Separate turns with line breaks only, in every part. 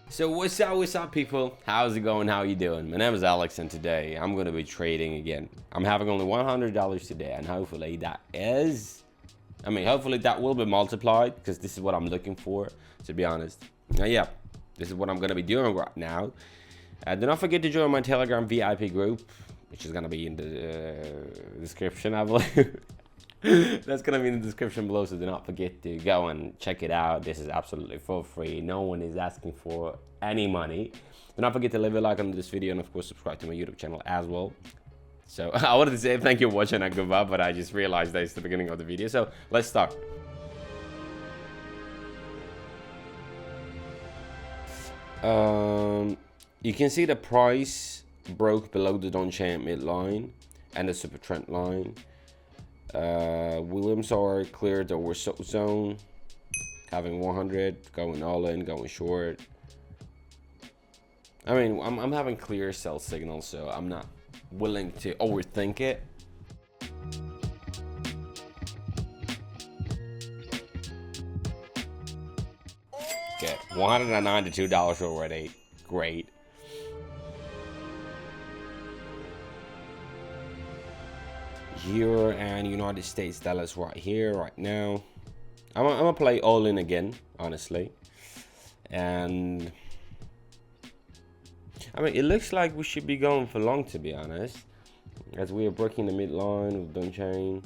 So what's up people? How's it going? How you doing? My name is Alex and today I'm going to be trading again. I'm having only $100 today and hopefully hopefully that will be multiplied because this is what I'm looking for, to be honest. Now, yeah, this is what I'm going to be doing right now. Do not forget to join my Telegram VIP group, which is going to be in the description, I believe. That's gonna be in the description below, so do not forget to go and check it out. This is absolutely for free. No one is asking for any money. Do not forget to leave a like on this video and of course subscribe to my YouTube channel as well. So I wanted to say thank you for watching and goodbye, but I just realized that it's the beginning of the video. So let's start. You can see the price broke below the Donchain midline and the super trend line. Williams are cleared over zone, having 100, going all in, going short. I mean, I'm having clear sell signals, so I'm not willing to overthink it. Okay, $192 already. Great. Euro and United States dollars right here, right now. I'm gonna play all in again, honestly. And I mean, it looks like we should be going for long, to be honest, as we are breaking the midline of Donchain,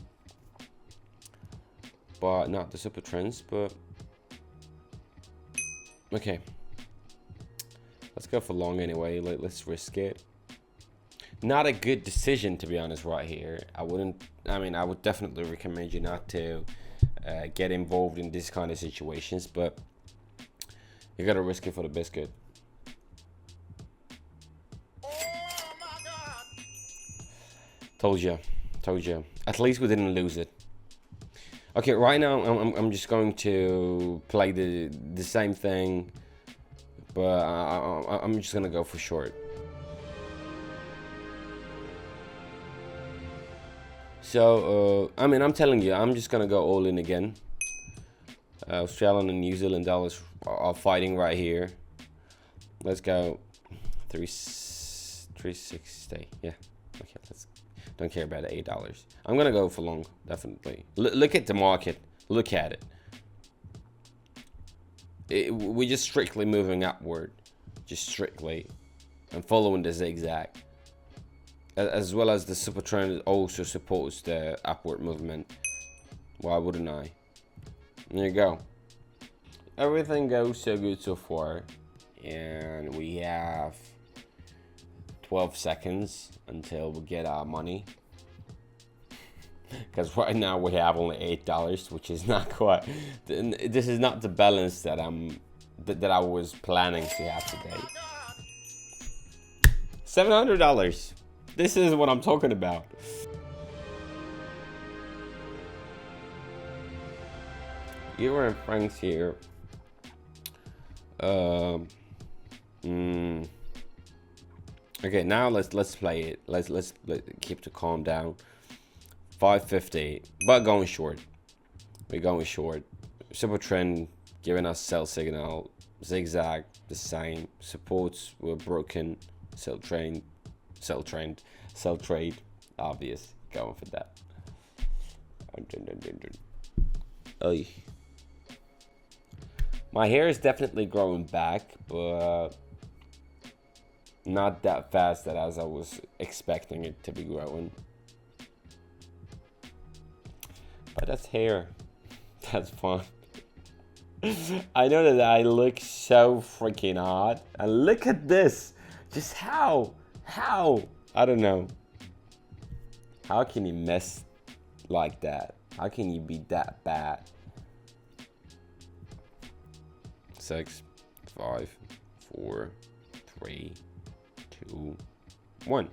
but not the super trends. But okay, let's go for long anyway. Let's risk it. Not a good decision, to be honest, right here. I would definitely recommend you not to get involved in this kind of situations, but you gotta risk it for the biscuit. Told you. At least we didn't lose it. Okay, right now I'm just going to play the same thing, but I'm just gonna go for short. So, I'm telling you, I'm just gonna go all in again. Australian and New Zealand dollars are fighting right here. Let's go 360. Yeah, okay, don't care about the $8. I'm gonna go for long, definitely. Look at the market. Look at it. We're just strictly moving upward, just strictly, and following the zigzag. As well as the super trend also supports the upward movement. Why wouldn't I? There you go. Everything goes so good so far, and we have 12 seconds until we get our money, because right now we have only $8, which is not quite. This is not the balance that I was planning to have today. $700. This is what I'm talking about. Euro and francs here. Okay, now let's play it. Let's keep the calm down. 550, but going short. We're going short. Super trend giving us sell signal. Zigzag the same. Supports were broken. Sell trend, obvious, going for that. Oy. My hair is definitely growing back, but not that fast as I was expecting it to be growing. But that's hair. That's fun. I know that I look so freaking hot. And look at this. Just how? I don't know. How can you mess like that? How can you be that bad? 6, 5, 4, 3, 2, 1.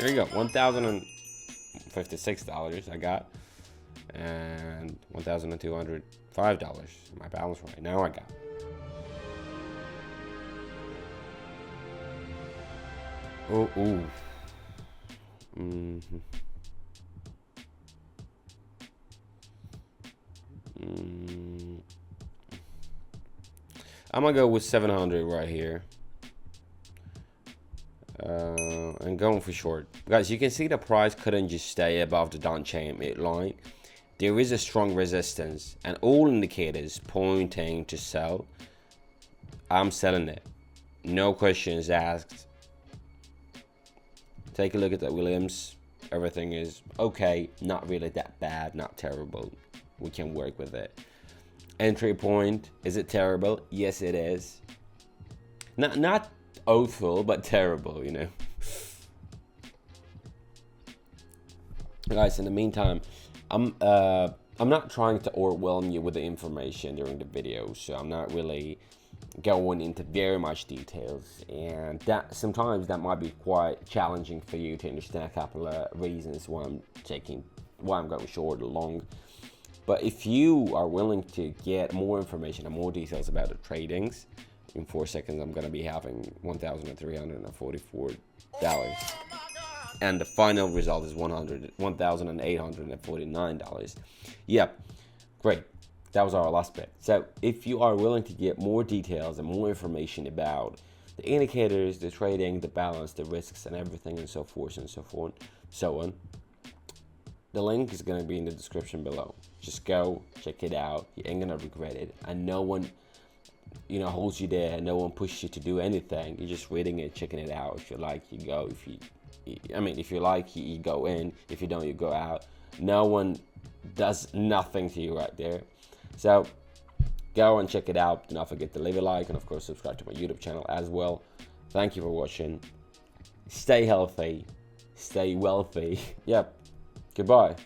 There you go. $1,056 I got. And $1,205. My balance right now I got. Oh, ooh. I'm gonna go with 700 right here. And going for short. Guys, you can see the price couldn't just stay above the downtrend midline. There is a strong resistance and all indicators pointing to sell. I'm selling it. No questions asked. Take a look at that Williams. Everything is okay. Not really that bad. Not terrible. We can work with it. Entry point. Is it terrible? Yes, it is. Not awful, but terrible, you know. Guys, in the meantime, I'm not trying to overwhelm you with the information during the video, so I'm not really going into very much details, and that sometimes that might be quite challenging for you to understand a couple of reasons why I'm going short or long. But if you are willing to get more information and more details about the tradings, in 4 seconds I'm going to be having $1,344, and the final result is $1,849. Yep, great. That was our last bit. So if you are willing to get more details and more information about the indicators, the trading, the balance, the risks, and everything, and so forth and so on, the link is going to be in the description below. Just go check it out. You ain't gonna regret it, and no one holds you there. No one pushes you to do anything. You're just reading it, checking it out. If you like, you go. If you like, you go in. If you don't, you go out. No one does nothing to you right there. So go and check it out. Do not forget to leave a like and of course subscribe to my YouTube channel as well. Thank you for watching. Stay healthy, stay wealthy. Yep. Goodbye.